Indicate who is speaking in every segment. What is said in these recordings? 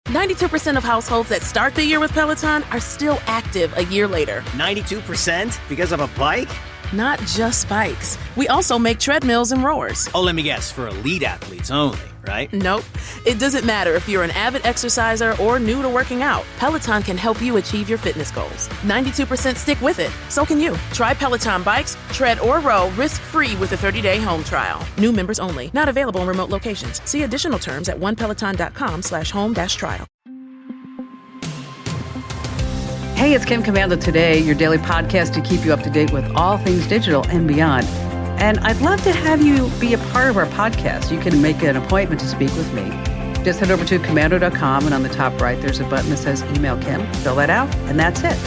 Speaker 1: 92% of households that start the year with Peloton are still active a year later.
Speaker 2: 92% because of a bike?
Speaker 1: Not just bikes. We also make treadmills and rowers.
Speaker 2: Oh, let me guess, for elite athletes only, right?
Speaker 1: Nope. It doesn't matter if you're an avid exerciser or new to working out. Peloton can help you achieve your fitness goals. 92% stick with it. So can you. Try Peloton bikes, tread, or row risk-free with a 30-day home trial. New members only. Not available in remote locations. See additional terms at onepeloton.com/home-trial.
Speaker 3: Hey, it's Kim Komando today, your daily podcast to keep you up to date with all things digital and beyond. And I'd love to have you be a part of our podcast. You can make an appointment to speak with me. Just head over to komando.com, and on the top right, there's a button that says Email Kim. Fill that out, and that's it.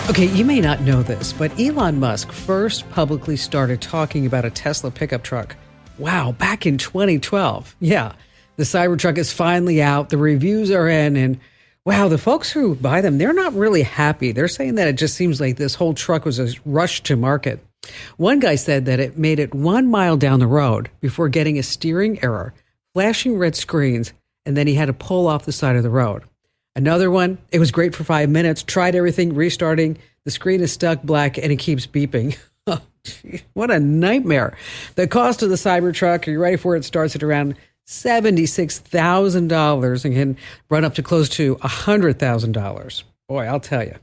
Speaker 3: Okay, you may not know this, but Elon Musk first publicly started talking about a Tesla pickup truck. Wow, back in 2012. Yeah, the Cybertruck is finally out. The reviews are in, and wow, the folks who buy them, they're not really happy. They're saying that it just seems like this whole truck was a rush to market. One guy said that it made it 1 mile down the road before getting a steering error, flashing red screens, and then he had to pull off the side of the road. Another one, it was great for 5 minutes, tried everything, restarting, the screen is stuck black, and it keeps beeping. Oh, gee, what a nightmare. The cost of the Cybertruck, are you ready for it? Starts at around $76,000 and can run up to close to $100,000. Boy, I'll tell you.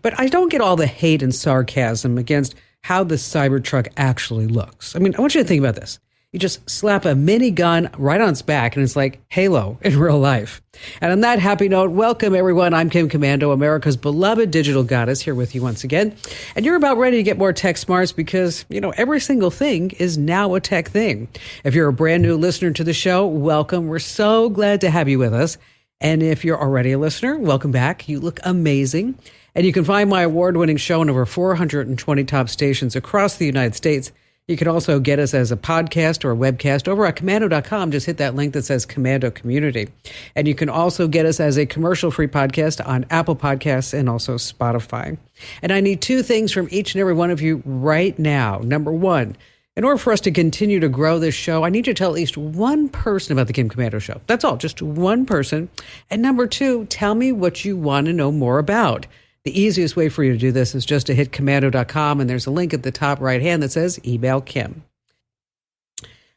Speaker 3: But I don't get all the hate and sarcasm against how the Cybertruck actually looks. I mean, I want you to think about this. You just slap a minigun right on its back, and it's like Halo in real life. And on that happy note, welcome everyone. I'm Kim Komando, America's beloved digital goddess, here with you once again. And you're about ready to get more tech smarts because, you know, every single thing is now a tech thing. If you're a brand new listener to the show, welcome. We're so glad to have you with us. And if you're already a listener, welcome back. You look amazing. And you can find my award-winning show on over 420 top stations across the United States. You can also get us as a podcast or a webcast over at komando.com. Just hit that link that says Komando Community. And you can also get us as a commercial-free podcast on Apple Podcasts and also Spotify. And I need two things from each and every one of you right now. Number one, in order for us to continue to grow this show, I need you to tell at least one person about the Kim Komando Show. That's all, just one person. And number two, tell me what you want to know more about. The easiest way for you to do this is just to hit komando.com, and there's a link at the top right hand that says Email Kim.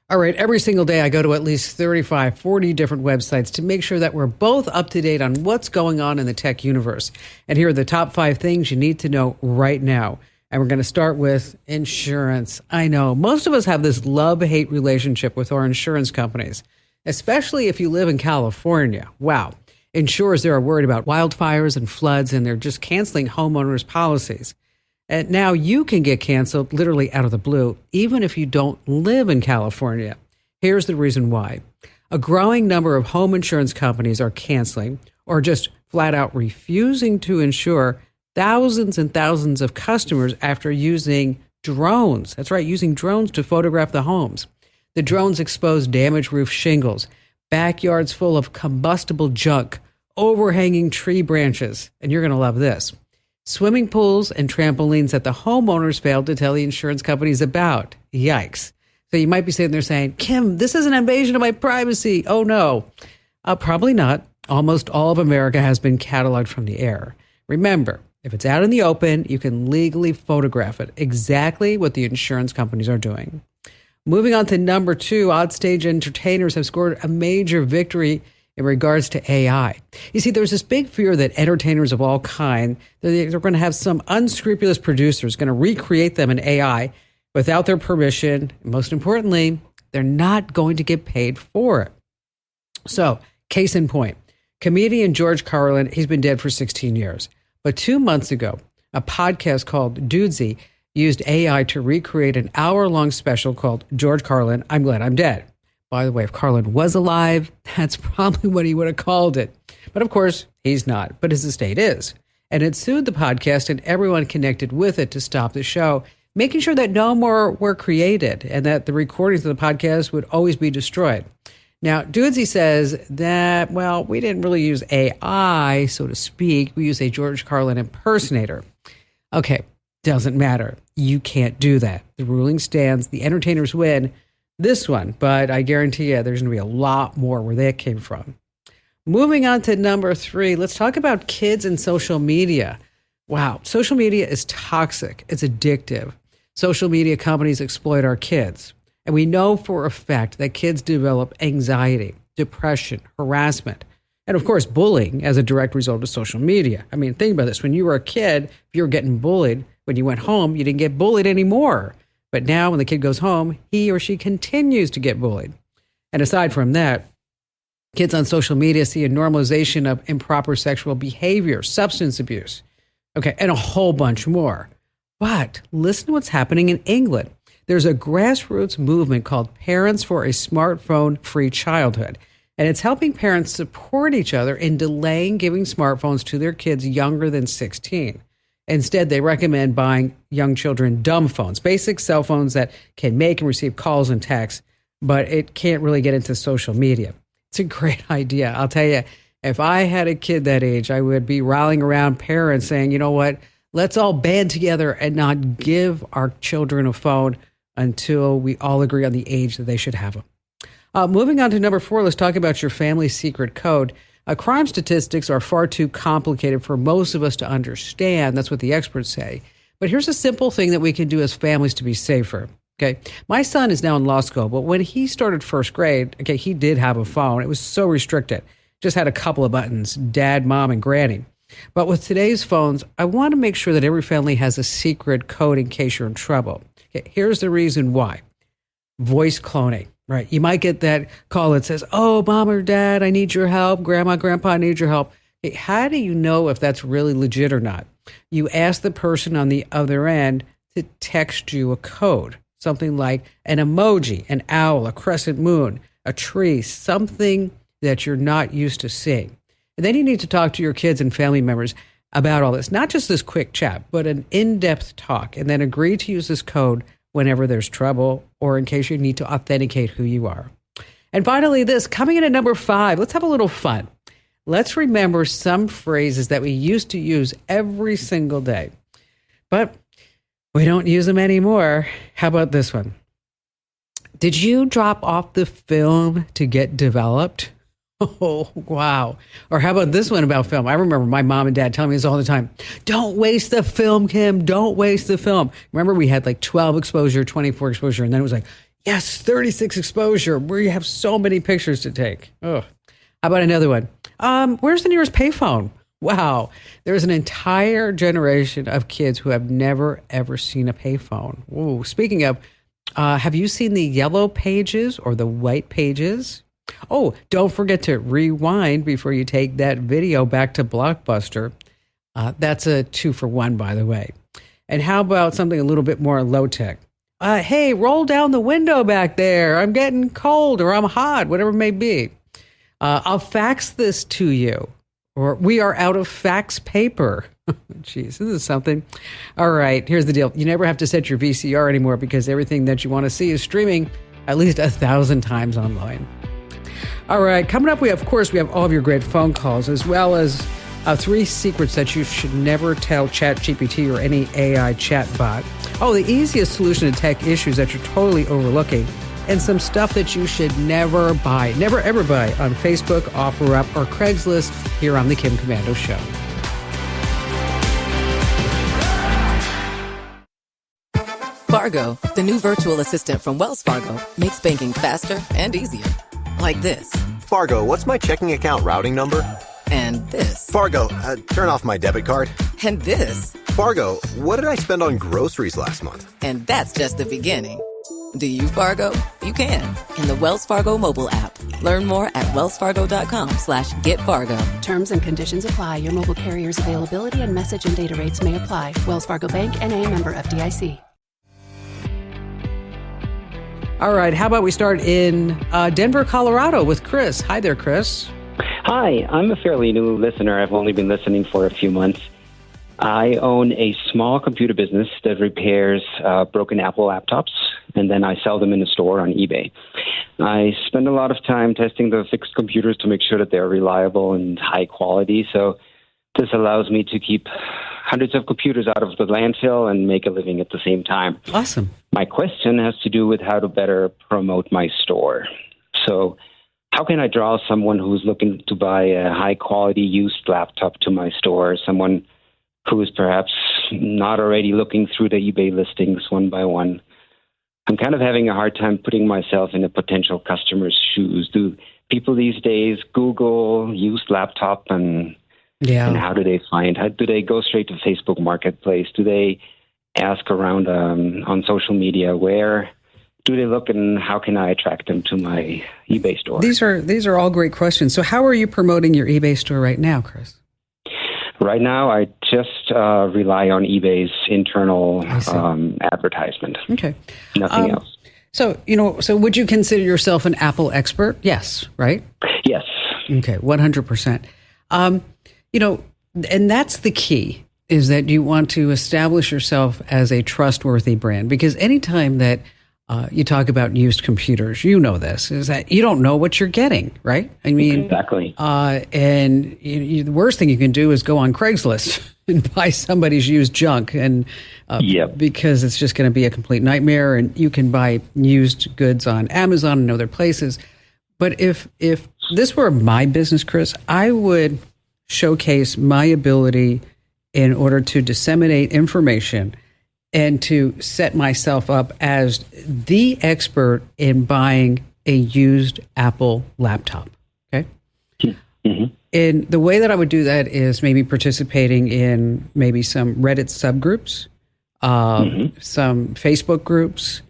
Speaker 3: All right, every single day I go to at least 35, 40 different websites to make sure that we're both up to date on what's going on in the tech universe. And here are the top 5 things you need to know right now. And we're going to start with insurance. I know most of us have this love-hate relationship with our insurance companies, especially if you live in California. Wow. Insurers there are worried about wildfires and floods, and they're just canceling homeowners' policies. And now you can get canceled literally out of the blue, even if you don't live in California. Here's the reason why. A growing number of home insurance companies are canceling or just flat out refusing to insure thousands and thousands of customers after using drones. That's right, using drones to photograph the homes. The drones expose damaged roof shingles, backyards full of combustible junk, overhanging tree branches, and you're going to love this, swimming pools and trampolines that the homeowners failed to tell the insurance companies about. Yikes. So you might be sitting there saying, Kim, this is an invasion of my privacy. Oh, no. Probably not. Almost all of America has been cataloged from the air. Remember, if it's out in the open, you can legally photograph it. Exactly what the insurance companies are doing. Moving on to number 2, Oddstage entertainers have scored a major victory in regards to AI. You see, there's this big fear that entertainers of all kinds, they're going to have some unscrupulous producers going to recreate them in AI without their permission. Most importantly, they're not going to get paid for it. So, case in point, comedian George Carlin, he's been dead for 16 years. But 2 months ago, a podcast called Dudesy used AI to recreate an hour-long special called George Carlin, I'm Glad I'm Dead. By the way, if Carlin was alive, that's probably what he would have called it. But of course, he's not, but his estate is. And it sued the podcast and everyone connected with it to stop the show, making sure that no more were created and that the recordings of the podcast would always be destroyed. Now, Dudesy says that, well, we didn't really use AI, so to speak. We use a George Carlin impersonator. Okay, doesn't matter. You can't do that. The ruling stands. The entertainers win this one, but I guarantee you there's going to be a lot more where that came from. Moving on to number 3, let's talk about kids and social media. Wow, social media is toxic. It's addictive. Social media companies exploit our kids. And we know for a fact that kids develop anxiety, depression, harassment, and of course, bullying as a direct result of social media. I mean, think about this. When you were a kid, if you were getting bullied, when you went home, you didn't get bullied anymore. But now when the kid goes home, he or she continues to get bullied. And aside from that, kids on social media see a normalization of improper sexual behavior, substance abuse, okay, and a whole bunch more. But listen to what's happening in England. There's a grassroots movement called Parents for a Smartphone-Free Childhood, and it's helping parents support each other in delaying giving smartphones to their kids younger than 16. Instead, they recommend buying young children dumb phones, basic cell phones that can make and receive calls and texts, but it can't really get into social media. It's a great idea. I'll tell you, if I had a kid that age, I would be rallying around parents saying, you know what, let's all band together and not give our children a phone until we all agree on the age that they should have them. Moving on to number 4, let's talk about your family secret code. Crime statistics are far too complicated for most of us to understand. That's what the experts say. But here's a simple thing that we can do as families to be safer. Okay, my son is now in law school, but when he started first grade, okay, he did have a phone. It was so restricted. Just had a couple of buttons, dad, mom, and granny. But with today's phones, I want to make sure that every family has a secret code in case you're in trouble. Okay, here's the reason why. Voice cloning, right? You might get that call that says, oh, mom or dad, I need your help. Grandma, grandpa, I need your help. Okay, how do you know if that's really legit or not? You ask the person on the other end to text you a code. Something like an emoji, an owl, a crescent moon, a tree, something that you're not used to seeing. And then you need to talk to your kids and family members about all this, not just this quick chat, but an in-depth talk, and then agree to use this code whenever there's trouble or in case you need to authenticate who you are. And finally, this, coming in at number 5, let's have a little fun. Let's remember some phrases that we used to use every single day, but we don't use them anymore. How about this one? Did you drop off the film to get developed? Oh, wow. Or how about this one about film? I remember my mom and dad telling me this all the time. Don't waste the film, Kim. Don't waste the film. Remember, we had like 12 exposure, 24 exposure, and then it was like, yes, 36 exposure, where you have so many pictures to take. Oh, how about another one? Where's the nearest payphone? Wow, there's an entire generation of kids who have never, ever seen a payphone. Ooh, speaking of, have you seen the yellow pages or the white pages? Oh, don't forget to rewind before you take that video back to Blockbuster. That's a 2-for-1, by the way. And how about something a little bit more low-tech? Hey, roll down the window back there. I'm getting cold or I'm hot, whatever it may be. I'll fax this to you. Or we are out of fax paper. Jeez, this is something. All right, here's the deal. You never have to set your VCR anymore because everything that you want to see is streaming at least 1,000 times online. All right, coming up, we have all of your great phone calls, as well as 3 secrets that you should never tell ChatGPT or any AI chatbot. Oh, the easiest solution to tech issues that you're totally overlooking. And some stuff that you should never buy, never ever buy on Facebook, OfferUp, or Craigslist here on The Kim Komando Show.
Speaker 4: Fargo, the new virtual assistant from Wells Fargo, makes banking faster and easier. Like this.
Speaker 5: Fargo, what's my checking account routing number?
Speaker 4: And this.
Speaker 5: Fargo, turn off my debit card.
Speaker 4: And this.
Speaker 5: Fargo, what did I spend on groceries last month?
Speaker 4: And that's just the beginning. Do you, Fargo? You can in the Wells Fargo mobile app. Learn more at wellsfargo.com/getfargo.
Speaker 6: Terms and conditions apply. Your mobile carrier's availability and message and data rates may apply. Wells Fargo Bank, N.A., member FDIC.
Speaker 3: All right, how about we start in Denver, Colorado with Chris. Hi there, Chris.
Speaker 7: Hi, I'm a fairly new listener. I've only been listening for a few months. I own a small computer business that repairs broken Apple laptops, and then I sell them in a store on eBay. I spend a lot of time testing the fixed computers to make sure that they're reliable and high quality. So this allows me to keep hundreds of computers out of the landfill and make a living at the same time.
Speaker 3: Awesome.
Speaker 7: My question has to do with how to better promote my store. So how can I draw someone who's looking to buy a high quality used laptop to my store? Someone who is perhaps not already looking through the eBay listings one by one. I'm kind of having a hard time putting myself in a potential customer's shoes. Do people these days Google used laptop and how do they find? How do they go straight to Facebook Marketplace? Do they ask around on social media? Where do they look, and how can I attract them to my eBay store?
Speaker 3: These are all great questions. So how are you promoting your eBay store right now, Chris?
Speaker 7: Right now, I just rely on eBay's internal advertisement.
Speaker 3: Okay.
Speaker 7: Nothing else.
Speaker 3: So, so would you consider yourself an Apple expert? Yes, right?
Speaker 7: Yes.
Speaker 3: Okay, 100%. And that's the key, is that you want to establish yourself as a trustworthy brand. Because anytime that you talk about used computers, this, is that you don't know what you're getting, right? I mean,
Speaker 7: exactly.
Speaker 3: And the worst thing you can do is go on Craigslist and buy somebody's used junk, and because it's just going to be a complete nightmare. And you can buy used goods on Amazon and other places. But if this were my business, Chris, I would showcase my ability in order to disseminate information and to set myself up as the expert in buying a used Apple laptop. Okay. Mm-hmm. And the way that I would do that is maybe participating in maybe some Reddit subgroups, some Facebook groups,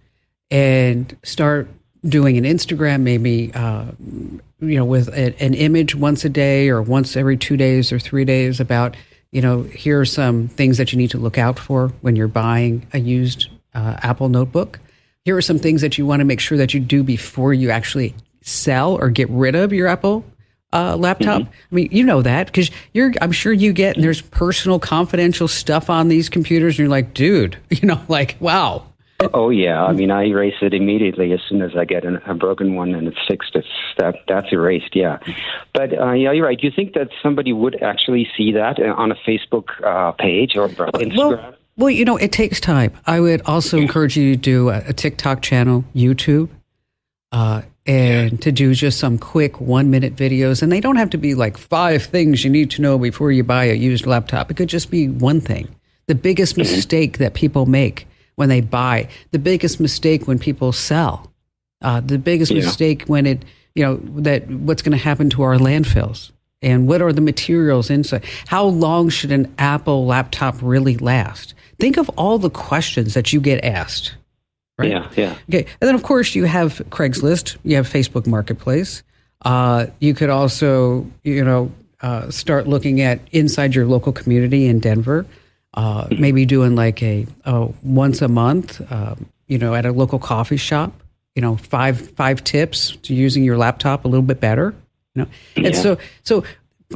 Speaker 3: and start doing an Instagram, maybe, with an image once a day or once every 2 days or 3 days about, here are some things that you need to look out for when you're buying a used Apple notebook. Here are some things that you want to make sure that you do before you actually sell or get rid of your Apple laptop. I mean, that because I'm sure you get, and there's personal confidential stuff on these computers, and you're like, dude, wow.
Speaker 7: Oh, yeah. I mean, I erase it immediately as soon as I get a broken one and it's fixed. That's erased, yeah. But, you're right. Do you think that somebody would actually see that on a Facebook page or Instagram?
Speaker 3: Well, it takes time. I would also encourage you to do a TikTok channel, YouTube, and to do just some quick 1-minute videos. And they don't have to be like 5 things you need to know before you buy a used laptop. It could just be one thing. The biggest mistake that people make when they buy, the biggest mistake when people sell, the biggest mistake when that what's going to happen to our landfills, and what are the materials inside? How long should an Apple laptop really last? Think of all the questions that you get asked, right?
Speaker 7: Yeah.
Speaker 3: Okay, and then of course you have Craigslist, you have Facebook Marketplace. You could also, start looking at inside your local community in Denver. Maybe doing like a once a month, at a local coffee shop, 5 tips to using your laptop a little bit better, And so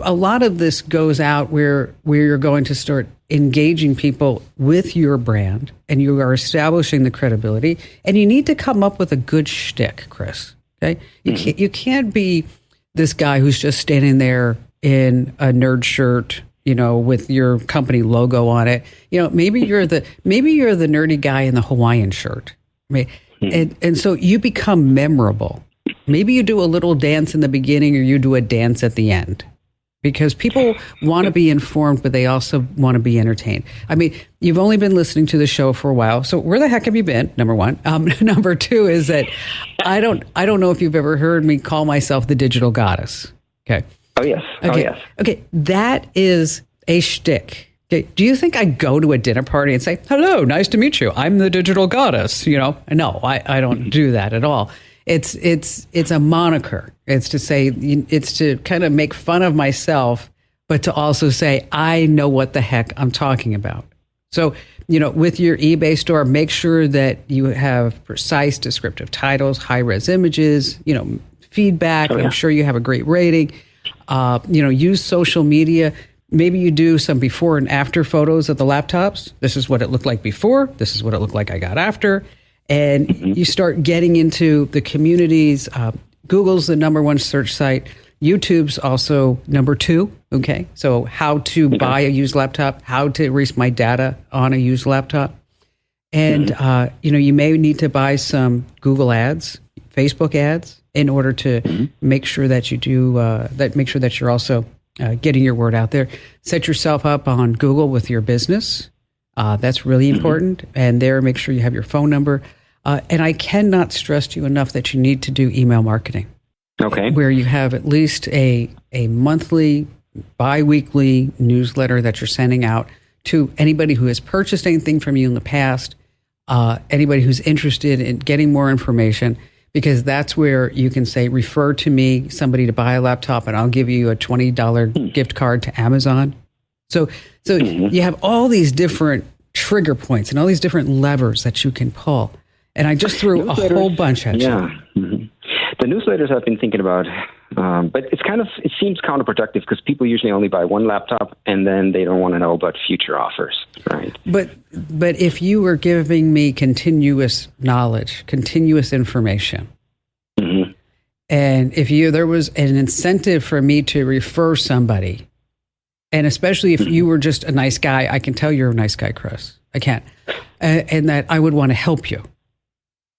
Speaker 3: a lot of this goes out where you're going to start engaging people with your brand, and you are establishing the credibility, and you need to come up with a good shtick, Chris. Okay. You can't be this guy who's just standing there in a nerd shirt, with your company logo on it. Maybe you're the nerdy guy in the Hawaiian shirt. And so you become memorable. Maybe you do a little dance in the beginning, or you do a dance at the end, because people want to be informed, but they also want to be entertained. I mean, you've only been listening to the show for a while. So where the heck have you been? Number one. Number two is that I don't know if you've ever heard me call myself the digital goddess. Okay.
Speaker 7: Oh, yes.
Speaker 3: Okay.
Speaker 7: Oh, yes.
Speaker 3: Okay. That is a shtick. Okay. Do you think I go to a dinner party and say, hello, nice to meet you, I'm the digital goddess? No, I don't do that at all. It's a moniker. It's to kind of make fun of myself, but to also say, I know what the heck I'm talking about. So, with your eBay store, make sure that you have precise descriptive titles, high-res images, feedback. I'm sure you have a great rating. Use social media. Maybe you do some before and after photos of the laptops. This is what it looked like before. This is what it looked like I got after. And you start getting into the communities. Google's the number 1 search site. YouTube's also number 2. Okay. So how to buy a used laptop, how to erase my data on a used laptop. And, you may need to buy some Google ads, Facebook ads, in order to make sure that you do that. Make sure that you're also getting your word out there. Set yourself up on Google with your business. That's really important. And there, make sure you have your phone number. And I cannot stress to you enough that you need to do email marketing.
Speaker 7: Okay.
Speaker 3: Where you have at least a monthly, bi-weekly newsletter that you're sending out to anybody who has purchased anything from you in the past, anybody who's interested in getting more information, because that's where you can say, refer to me, somebody to buy a laptop, and I'll give you a $20 gift card to Amazon. So you have all these different trigger points and all these different levers that you can pull. And I just threw a whole bunch at you.
Speaker 7: Yeah. The newsletters I've been thinking about, but it seems counterproductive because people usually only buy one laptop and then they don't want to know about future offers, right?
Speaker 3: But if you were giving me continuous knowledge, continuous information, and if there was an incentive for me to refer somebody, and especially if you were just a nice guy, I can tell you're a nice guy, Chris. I can, and that I would want to help you.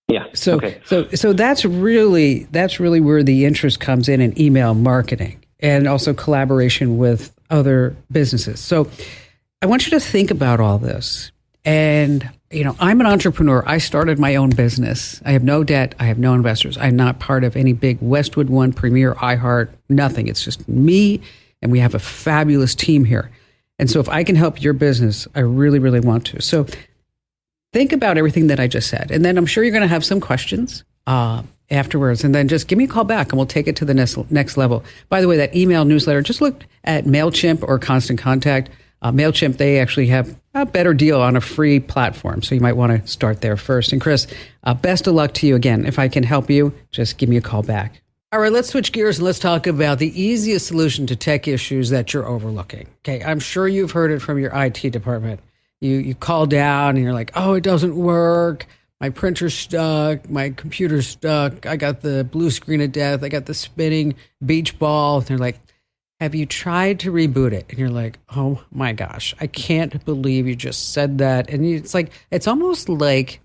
Speaker 7: Yeah.
Speaker 3: So
Speaker 7: okay.
Speaker 3: so that's really where the interest comes in email marketing and also collaboration with other businesses. So I want you to think about all this. And I'm an entrepreneur. I started my own business. I have no debt. I have no investors. I'm not part of any big Westwood One, Premier, iHeart, nothing. It's just me, and we have a fabulous team here. And so if I can help your business, I really, really want to. So think about everything that I just said. And then I'm sure you're going to have some questions afterwards. And then just give me a call back and we'll take it to the next level. By the way, that email newsletter, just look at MailChimp or Constant Contact. MailChimp, they actually have a better deal on a free platform. So you might want to start there first. And Chris, best of luck to you again. If I can help you, just give me a call back. All right, let's switch gears and let's talk about the easiest solution to tech issues that you're overlooking. Okay, I'm sure you've heard it from your IT department. You call down and you're like, oh, it doesn't work. My printer's stuck. My computer's stuck. I got the blue screen of death. I got the spinning beach ball. And they're like, have you tried to reboot it? And you're like, oh my gosh, I can't believe you just said that. And it's almost like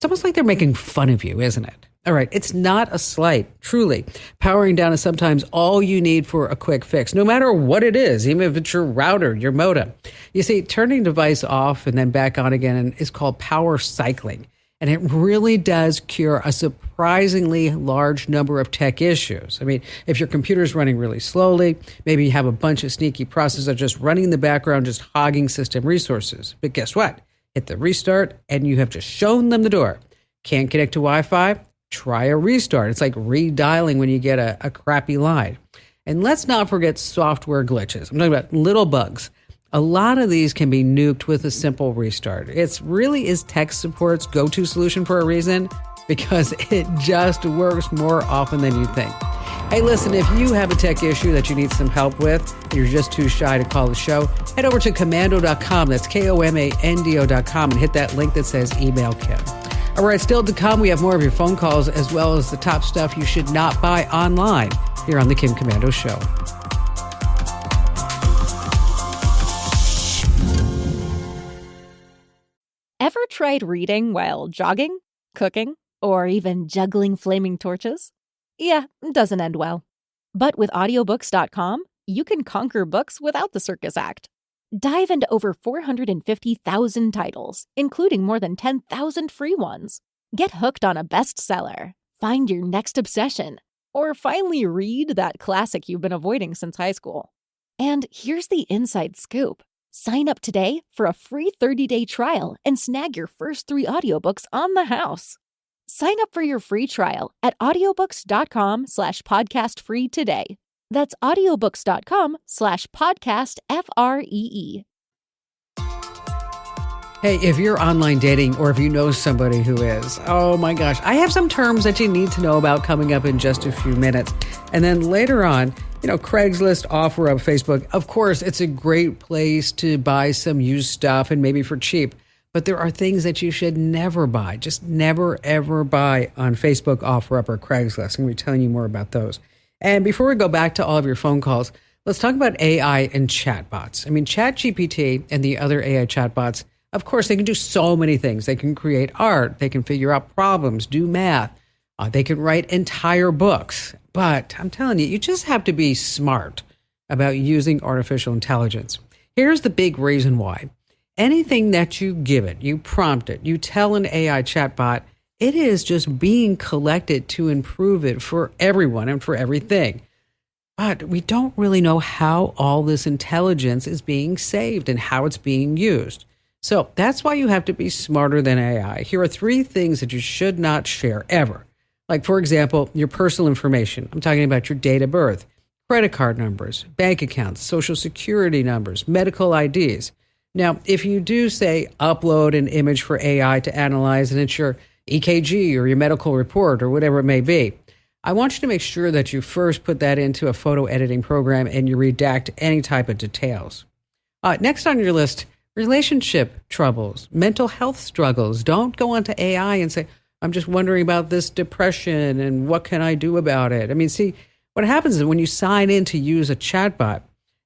Speaker 3: they're making fun of you, isn't it? All right, it's not a slight, truly. Powering down is sometimes all you need for a quick fix, no matter what it is, even if it's your router, your modem. You see, turning device off and then back on again is called power cycling. And it really does cure a surprisingly large number of tech issues. I mean, if your computer's running really slowly, maybe you have a bunch of sneaky processes just running in the background, just hogging system resources. But guess what? Hit the restart and you have just shown them the door. Can't connect to Wi-Fi? Try a restart. It's like redialing when you get a crappy line. And let's not forget software glitches. I'm talking about little bugs. A lot of these can be nuked with a simple restart. It really is tech support's go-to solution for a reason, because it just works more often than you think. Hey, listen, if you have a tech issue that you need some help with, and you're just too shy to call the show, head over to komando.com. That's komando.com and hit that link that says email Kim. All right, still to come, we have more of your phone calls as well as the top stuff you should not buy online here on the Kim Komando Show.
Speaker 8: Ever tried reading while jogging, cooking, or even juggling flaming torches? Yeah, it doesn't end well. But with audiobooks.com, you can conquer books without the circus act. Dive into over 450,000 titles, including more than 10,000 free ones. Get hooked on a bestseller, find your next obsession, or finally read that classic you've been avoiding since high school. And here's the inside scoop. Sign up today for a free 30-day trial and snag your first 3 audiobooks on the house. Sign up for your free trial at audiobooks.com/podcastfree today. That's audiobooks.com/podcastfree.
Speaker 3: Hey, if you're online dating or if you know somebody who is, oh my gosh, I have some terms that you need to know about coming up in just a few minutes. And then later on, Craigslist, OfferUp, Facebook, of course, it's a great place to buy some used stuff and maybe for cheap. But there are things that you should never buy, just never, ever buy on Facebook, OfferUp, or Craigslist. I'm going to be telling you more about those. And before we go back to all of your phone calls, let's talk about AI and chatbots. I mean, ChatGPT and the other AI chatbots, of course, they can do so many things. They can create art. They can figure out problems, do math. They can write entire books. But I'm telling you, you just have to be smart about using artificial intelligence. Here's the big reason why. Anything that you give it, you prompt it, you tell an AI chatbot, it is just being collected to improve it for everyone and for everything. But we don't really know how all this intelligence is being saved and how it's being used. So that's why you have to be smarter than AI. Here are 3 things that you should not share ever. Like, for example, your personal information. I'm talking about your date of birth, credit card numbers, bank accounts, social security numbers, medical IDs. Now, if you do, say, upload an image for AI to analyze and it's your EKG or your medical report or whatever it may be, I want you to make sure that you first put that into a photo editing program and you redact any type of details. Next on your list, relationship troubles, mental health struggles. Don't go onto AI and say, I'm just wondering about this depression and what can I do about it? I mean, see, what happens is when you sign in to use a chatbot,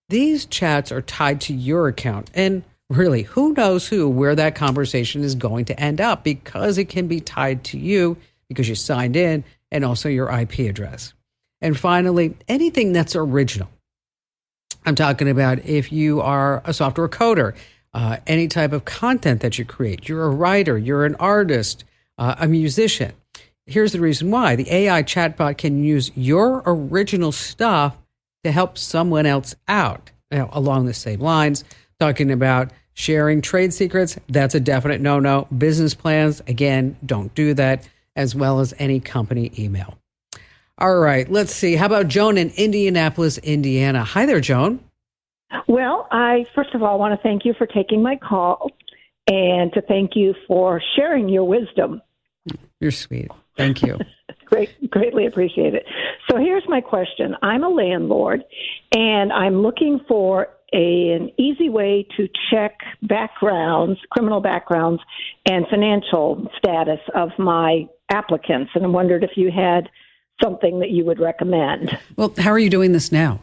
Speaker 3: these chats are tied to your account. And really, who knows where that conversation is going to end up, because it can be tied to you because you signed in, and also your IP address. And finally, anything that's original. I'm talking about if you are a software coder, any type of content that you create. You're a writer, you're an artist, a musician. Here's the reason why. The AI chatbot can use your original stuff to help someone else out. Now, along the same lines, talking about sharing trade secrets, that's a definite no-no. Business plans, again, don't do that, as well as any company email. All right, let's see. How about Joan in Indianapolis, Indiana? Hi there, Joan.
Speaker 9: Well, I first of all want to thank you for taking my call and to thank you for sharing your wisdom.
Speaker 3: You're sweet. Thank you.
Speaker 9: Greatly appreciate it. So here's my question. I'm a landlord, and I'm looking for an easy way to check backgrounds, criminal backgrounds, and financial status of my applicants. And I wondered if you had something that you would recommend.
Speaker 3: Well, how are you doing this now?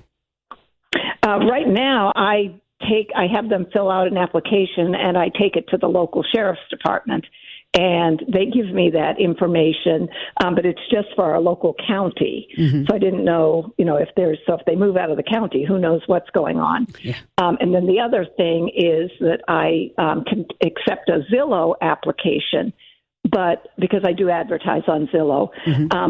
Speaker 9: Right now, I have them fill out an application, and I take it to the local sheriff's department, and they give me that information, but it's just for our local county. Mm-hmm. So I didn't know, if they move out of the county, who knows what's going on. Yeah. And then the other thing is that I can accept a Zillow application, but because I do advertise on Zillow,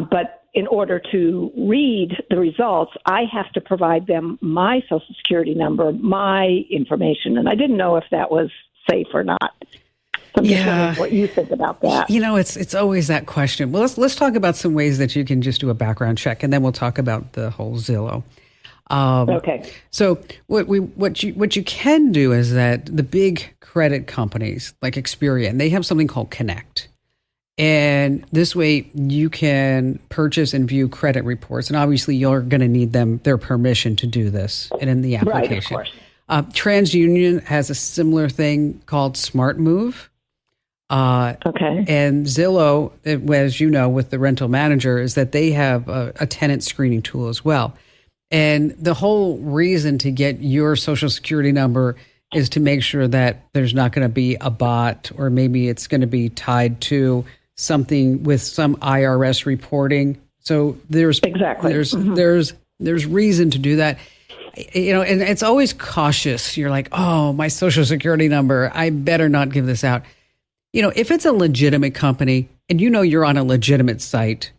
Speaker 9: but in order to read the results, I have to provide them my Social Security number, my information, and I didn't know if that was safe or not. So I'm just wondering what you think about that.
Speaker 3: It's always that question. Well, let's talk about some ways that you can just do a background check, and then we'll talk about the whole Zillow.
Speaker 9: Okay.
Speaker 3: So what you can do is that the big credit companies like Experian, they have something called Connect. And this way you can purchase and view credit reports. And obviously you're going to need their permission to do this and in the application.
Speaker 9: Right, of course.
Speaker 3: TransUnion has a similar thing called Smart Move.
Speaker 9: Okay.
Speaker 3: And Zillow, as you know, with the rental manager, is that they have a tenant screening tool as well. And the whole reason to get your Social Security number is to make sure that there's not going to be a bot, or maybe it's going to be tied to something with some IRS reporting. So there's reason to do that. And it's always cautious. You're like, oh, my Social Security number, I better not give this out. If it's a legitimate company and you're on a legitimate site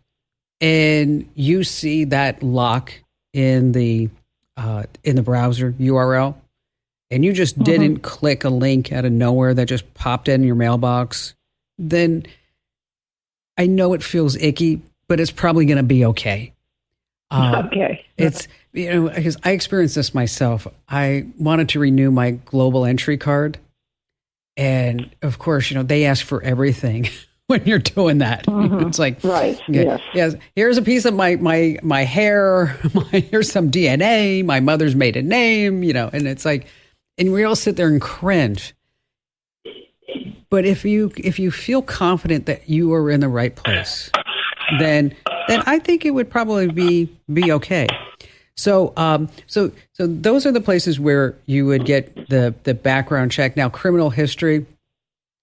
Speaker 3: and you see that lock in the browser URL and you just didn't click a link out of nowhere that just popped in your mailbox, then I know it feels icky, but it's probably going to be okay.
Speaker 9: Okay.
Speaker 3: It's, because I experienced this myself. I wanted to renew my global entry card. And of course, they ask for everything when you're doing that. It's like,
Speaker 9: right.
Speaker 3: Yes. Here's a piece of my hair. Here's some DNA, my mother's maiden name, and it's like, and we all sit there and cringe. But if you feel confident that you are in the right place, then I think it would probably be okay. So those are the places where you would get the background check. Now, criminal history,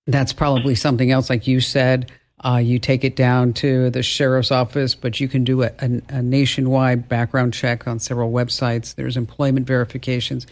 Speaker 3: that's probably something else, like you said. You take it down to the sheriff's office, but you can do a nationwide background check on several websites. There's employment verifications.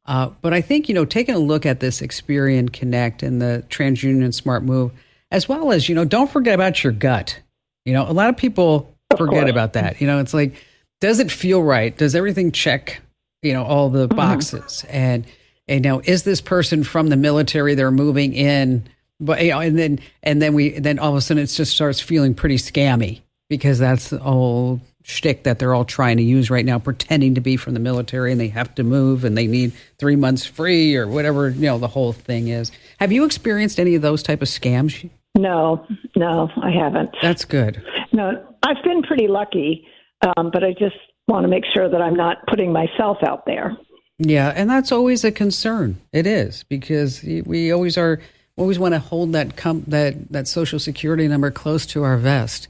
Speaker 3: But I think, taking a look at this Experian Connect and the TransUnion Smart Move, as well as, don't forget about your gut. A lot of people forget about that. It's like, does it feel right? Does everything check, all the boxes? And is this person from the military? They're moving in, but and then all of a sudden it just starts feeling pretty scammy, because that's the whole shtick that they're all trying to use right now, pretending to be from the military, and they have to move and they need 3 months free or whatever, the whole thing is. Have you experienced any of those type of scams?
Speaker 9: No, I haven't.
Speaker 3: That's good.
Speaker 9: No, I've been pretty lucky, but I just want to make sure that I'm not putting myself out there.
Speaker 3: Yeah, and that's always a concern. It is, because we always want to hold that Social Security number close to our vest.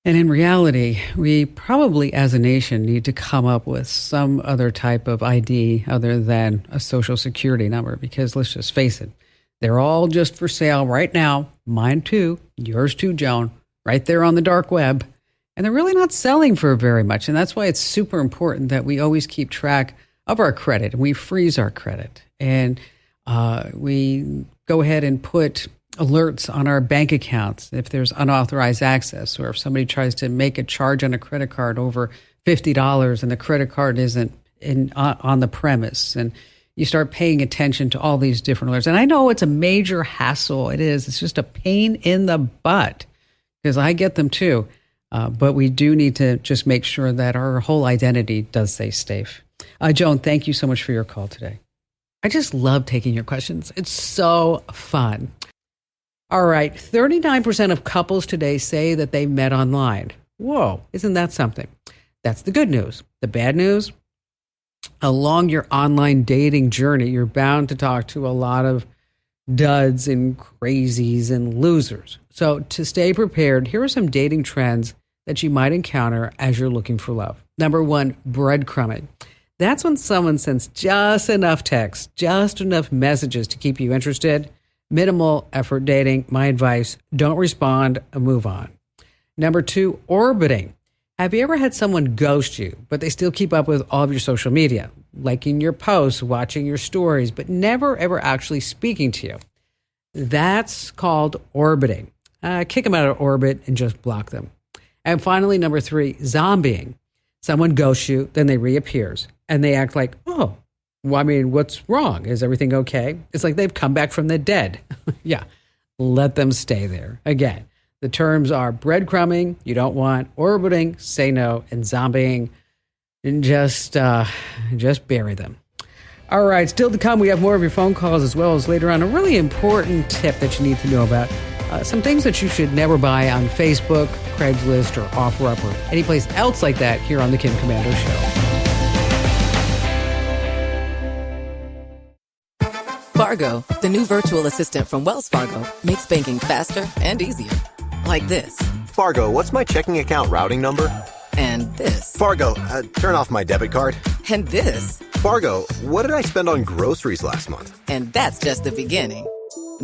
Speaker 3: And in reality, we probably as a nation need to come up with some other type of ID other than a Social Security number, because let's just face it, they're all just for sale right now. Mine too, yours too, Joan, right there on the dark web. And they're really not selling for very much. And that's why it's super important that we always keep track of our credit, and we freeze our credit. And we go ahead and put alerts on our bank accounts if there's unauthorized access, or if somebody tries to make a charge on a credit card over $50 and the credit card isn't on the premise. And you start paying attention to all these different alerts. And I know it's a major hassle. It is. It's just a pain in the butt, because I get them too. But we do need to just make sure that our whole identity does stay safe. Joan, thank you so much for your call today. I just love taking your questions. It's so fun. All right. 39% of couples today say that they met online. Whoa, isn't that something? That's the good news. The bad news, along your online dating journey, you're bound to talk to a lot of duds and crazies and losers. So to stay prepared, here are some dating trends that you might encounter as you're looking for love. Number one, breadcrumbing. That's when someone sends just enough text, just enough messages to keep you interested. Minimal effort dating. My advice, don't respond, move on. Number two, orbiting. Have you ever had someone ghost you, but they still keep up with all of your social media, liking your posts, watching your stories, but never, ever actually speaking to you? That's called orbiting. Kick them out of orbit and just block them. And finally, number three, zombieing. Someone ghosts you, then they reappears, and they act like, oh, well, I mean, what's wrong? Is everything okay? It's like they've come back from the dead. Yeah, let them stay there. Again, the terms are breadcrumbing, you don't want, orbiting, say no, and zombieing, and just bury them. All right, still to come, we have more of your phone calls, as well as later on a really important tip that you need to know about. Some things that you should never buy on Facebook, Craigslist, or OfferUp, or any place else like that here on The Kim Komando Show.
Speaker 4: Fargo, the new virtual assistant from Wells Fargo, makes banking faster and easier. Like this.
Speaker 5: Fargo, what's my checking account routing number?
Speaker 4: And this.
Speaker 5: Fargo, turn off my debit card.
Speaker 4: And this.
Speaker 5: Fargo, what did I spend on groceries last month?
Speaker 4: And that's just the beginning.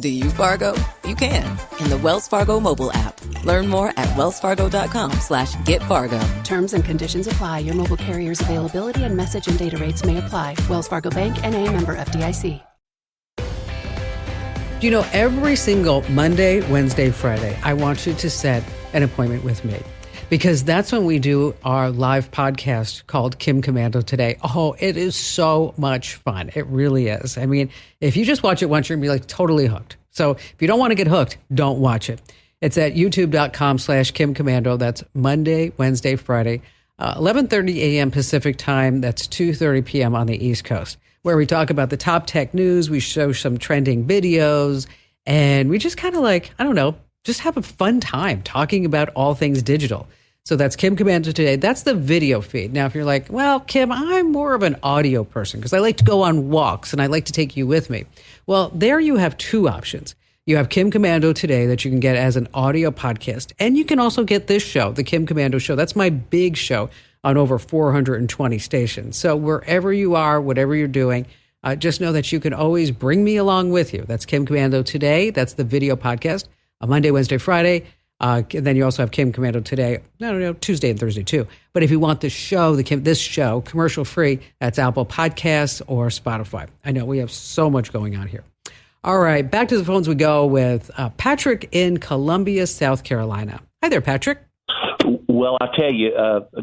Speaker 4: Do you, Fargo? You can. In the Wells Fargo mobile app. Learn more at wellsfargo.com/getfargo.
Speaker 6: Terms and conditions apply. Your mobile carrier's availability and message and data rates may apply. Wells Fargo Bank, N.A., member FDIC.
Speaker 3: You know, every single Monday, Wednesday, Friday, I want you to set an appointment with me, because that's when we do our live podcast called Kim Komando Today. Oh, it is so much fun. It really is. I mean, if you just watch it once, you're going to be like totally hooked. So if you don't want to get hooked, don't watch it. It's at youtube.com/Kim Komando. That's Monday, Wednesday, Friday, 11:30 a.m. Pacific time. That's 2:30 p.m. on the East Coast, where we talk about the top tech news. We show some trending videos, and we just kind of just have a fun time talking about all things digital. So that's Kim Komando Today. That's the video feed. Now, if you're like, well, Kim, I'm more of an audio person because I like to go on walks and I like to take you with me. Well, there you have two options. You have Kim Komando Today that you can get as an audio podcast. And you can also get this show, The Kim Komando Show. That's my big show on over 420 stations. So wherever you are, whatever you're doing, just know that you can always bring me along with you. That's Kim Komando Today. That's the video podcast Monday, Wednesday, Friday. Then you also have Kim Commando today. No, Tuesday and Thursday too. But if you want this show, this show commercial free, that's Apple Podcasts or Spotify. I know we have so much going on here. All right, back to the phones we go with Patrick in Columbia, South Carolina. Hi there, Patrick.
Speaker 10: Well, I tell you,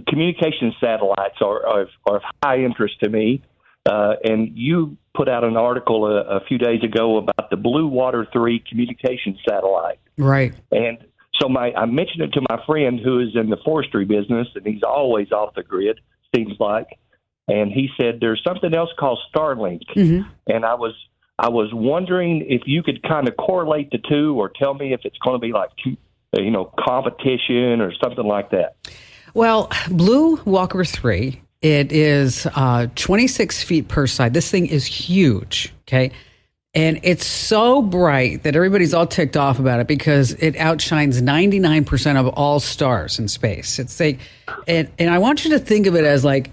Speaker 10: communication satellites are of high interest to me. And you put out an article a few days ago about the Blue Water 3 communication satellite.
Speaker 3: Right.
Speaker 10: And so I mentioned it to my friend who is in the forestry business, and he's always off the grid, seems like. And he said there's something else called Starlink. Mm-hmm. And I was wondering if you could kind of correlate the two or tell me if it's going to be like, competition or something like that.
Speaker 3: Well, Blue Walker 3, it is 26 feet per side. This thing is huge, okay? And it's so bright that everybody's all ticked off about it because it outshines 99% of all stars in space. It's like, and I want you to think of it as like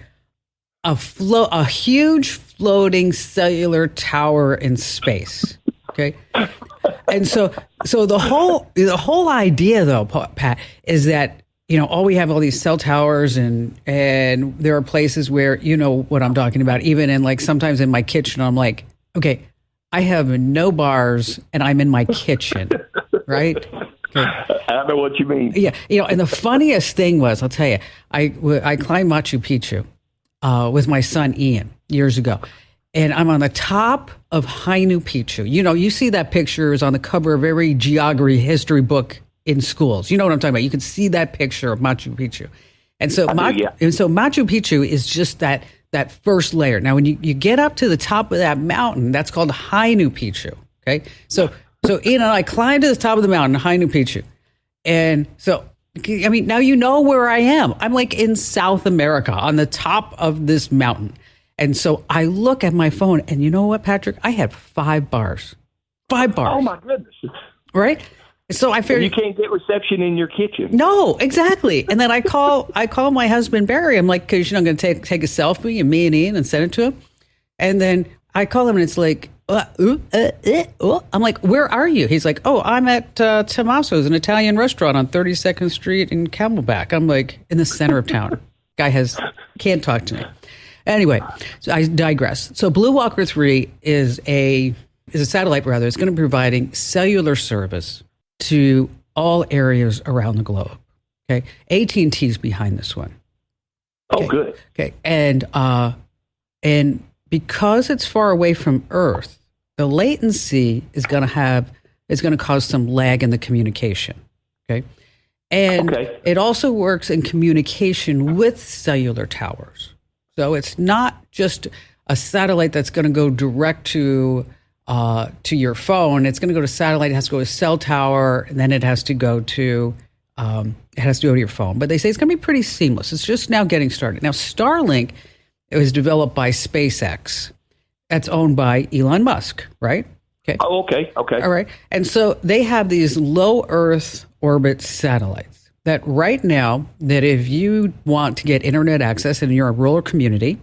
Speaker 3: a huge floating cellular tower in space, okay? And so the whole idea, though, Pat, is that all we have all these cell towers, and there are places where you know what I'm talking about. Even in like sometimes in my kitchen, I'm like, okay, I have no bars, and I'm in my kitchen, right? Okay.
Speaker 10: I know what you mean.
Speaker 3: Yeah, and the funniest thing was, I'll tell you, I climbed Machu Picchu with my son Ian years ago. And I'm on the top of Hainu Picchu. You see that picture is on the cover of every geography history book in schools. You know what I'm talking about. You can see that picture of Machu Picchu. And so, Machu Picchu is just that first layer. Now, when you get up to the top of that mountain, that's called Hainu Picchu. Okay. So Ian and I climbed to the top of the mountain, Hainu Picchu. And so, I mean, now you know where I am. I'm like in South America on the top of this mountain. And so I look at my phone, and you know what, Patrick? I had 5 bars. 5 bars.
Speaker 10: Oh, my goodness.
Speaker 3: Right? So I figured...
Speaker 10: And you can't get reception in your kitchen.
Speaker 3: No, exactly. And then I call my husband, Barry. I'm like, because I'm going to take a selfie of me and Ian and send it to him. And then I call him, and it's like, I'm like, where are you? He's like, oh, I'm at Tommaso's, an Italian restaurant on 32nd Street in Camelback. I'm like, in the center of town. Guy can't talk to me. Anyway, so I digress. So Blue Walker 3 is a satellite, rather. It's going to be providing cellular service to all areas around the globe. Okay, AT&T's behind this one.
Speaker 10: Okay. Oh, good.
Speaker 3: Okay, and because it's far away from Earth, the latency is going to cause some lag in the communication. Okay, and it also works in communication with cellular towers. So it's not just a satellite that's going to go direct to your phone. It's going to go to satellite. It has to go to cell tower, and then it has to go to your phone. But they say it's going to be pretty seamless. It's just now getting started. Now, Starlink, it was developed by SpaceX. That's owned by Elon Musk, right? Okay.
Speaker 10: Oh, okay.
Speaker 3: All right. And so they have these low Earth orbit satellites that right now, that if you want to get internet access and you're a rural community,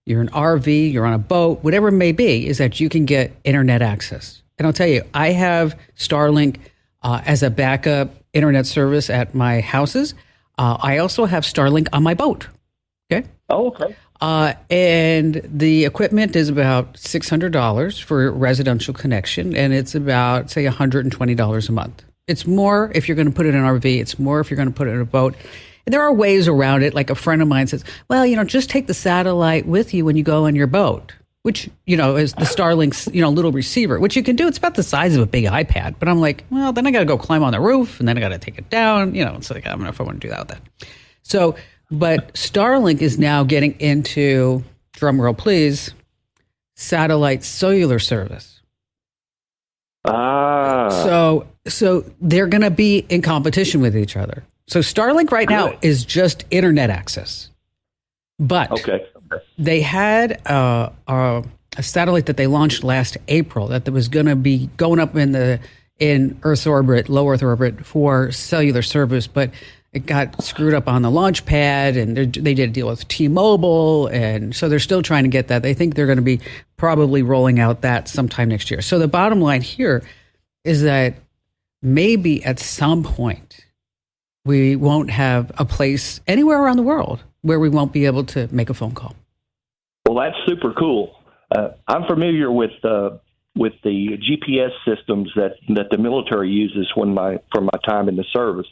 Speaker 3: you're an RV, you're on a boat, whatever it may be, is that you can get internet access. And I'll tell you, I have Starlink as a backup internet service at my houses. I also have Starlink on my boat. Okay.
Speaker 10: Oh, okay.
Speaker 3: And the equipment is about $600 for residential connection, and it's about, say, $120 a month. It's more if you're going to put it in an RV. It's more if you're going to put it in a boat. And there are ways around it. Like a friend of mine says, well, just take the satellite with you when you go on your boat, which, is the Starlink's, little receiver, which you can do. It's about the size of a big iPad. But I'm like, well, then I got to go climb on the roof, and then I got to take it down. It's like, I don't know if I want to do that with that. So, but Starlink is now getting into, drum roll please, satellite cellular service. So they're going to be in competition with each other. So Starlink right now is just internet access, but they had a satellite that they launched last April that was going to be going up in Earth's orbit, low Earth orbit for cellular service, but it got screwed up on the launch pad, and they did a deal with T-Mobile, and so they're still trying to get that. They think they're going to be probably rolling out that sometime next year. So the bottom line here is that maybe at some point we won't have a place anywhere around the world where we won't be able to make a phone call.
Speaker 10: Well, that's super cool. I'm familiar with the GPS systems that the military uses from my time in the service,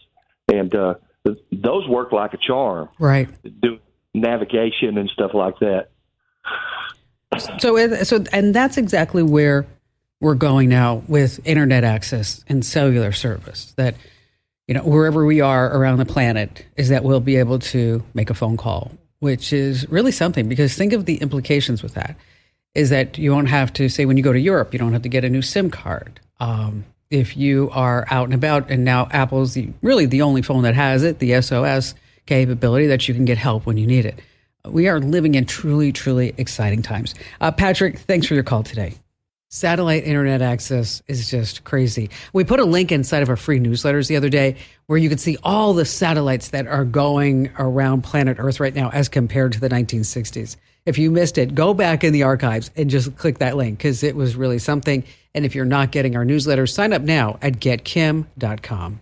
Speaker 10: and those work like a charm.
Speaker 3: Right.
Speaker 10: Do navigation and stuff like that.
Speaker 3: So and that's exactly where we're going now with internet access and cellular service. That, wherever we are around the planet, is that we'll be able to make a phone call, which is really something, because think of the implications with that. Is that you won't have to, say, when you go to Europe, you don't have to get a new SIM card. If you are out and about, and now Apple's really the only phone that has it, the SOS capability, that you can get help when you need it. We are living in truly, truly exciting times. Patrick, thanks for your call today. Satellite internet access is just crazy. We put a link inside of our free newsletters the other day where you could see all the satellites that are going around planet Earth right now as compared to the 1960s. If you missed it, go back in the archives and just click that link, because it was really something. And if you're not getting our newsletters, sign up now at getkim.com.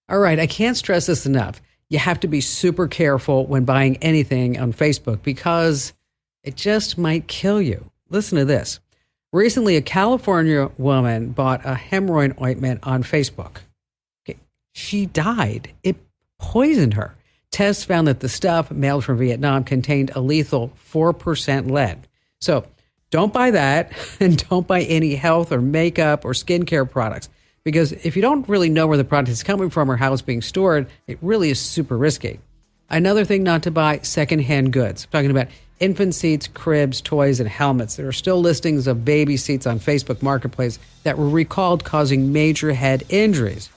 Speaker 3: All right, I can't stress this enough. You have to be super careful when buying anything on Facebook, because it just might kill you. Listen to this. Recently, a California woman bought a hemorrhoid ointment on Facebook. Okay. She died. It poisoned her. Tests found that the stuff, mailed from Vietnam, contained a lethal 4% lead. So don't buy that, and don't buy any health or makeup or skincare products, because if you don't really know where the product is coming from or how it's being stored, it really is super risky. Another thing not to buy, secondhand goods. I'm talking about infant seats, cribs, toys, and helmets. There are still listings of baby seats on Facebook Marketplace that were recalled, causing major head injuries.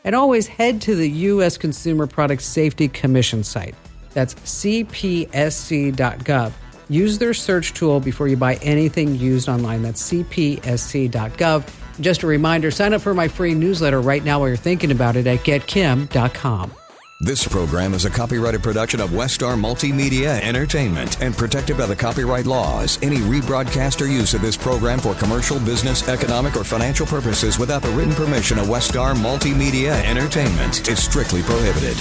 Speaker 3: And always head to the U.S. Consumer Product Safety Commission site. That's cpsc.gov. Use their search tool before you buy anything used online. That's cpsc.gov. Just a reminder, sign up for my free newsletter right now while you're thinking about it at getkim.com.
Speaker 11: This program is a copyrighted production of Westar Multimedia Entertainment and protected by the copyright laws. Any rebroadcast or use of this program for commercial, business, economic, or financial purposes without the written permission of Westar Multimedia Entertainment is strictly prohibited.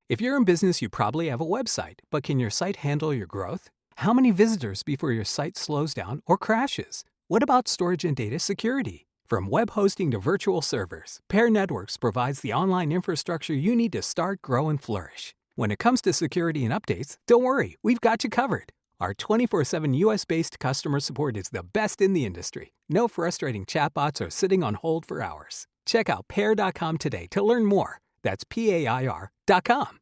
Speaker 12: If you're in business, you probably have a website, but can your site handle your growth? How many visitors before your site slows down or crashes? What about storage and data security? From web hosting to virtual servers, Pair Networks provides the online infrastructure you need to start, grow, and flourish. When it comes to security and updates, don't worry, we've got you covered. Our 24/7 US-based customer support is the best in the industry. No frustrating chatbots or sitting on hold for hours. Check out pair.com today to learn more. That's PAIR.com.